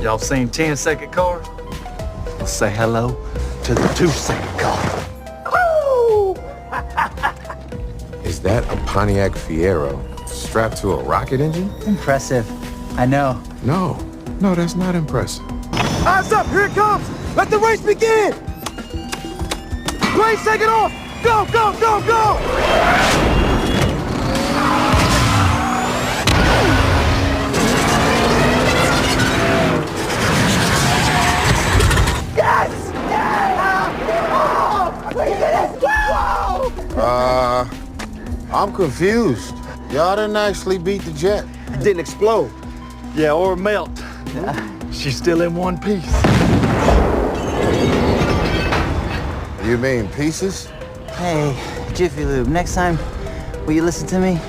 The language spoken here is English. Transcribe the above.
Y'all seen 10-second car? Let's say hello to the 2-second car. Is that a Pontiac Fiero strapped to a rocket engine? Impressive. I know. No, that's not impressive. Eyes up, here it comes! Let the race begin! Blaze, take it off! Go, go, go, go! Yes! Yeah! Oh, let's go! I'm confused. Y'all didn't actually beat the jet. It didn't explode. Yeah, or melt. She's still in one piece. You mean pieces? Hey, Jiffy Lube, next time, will you listen to me?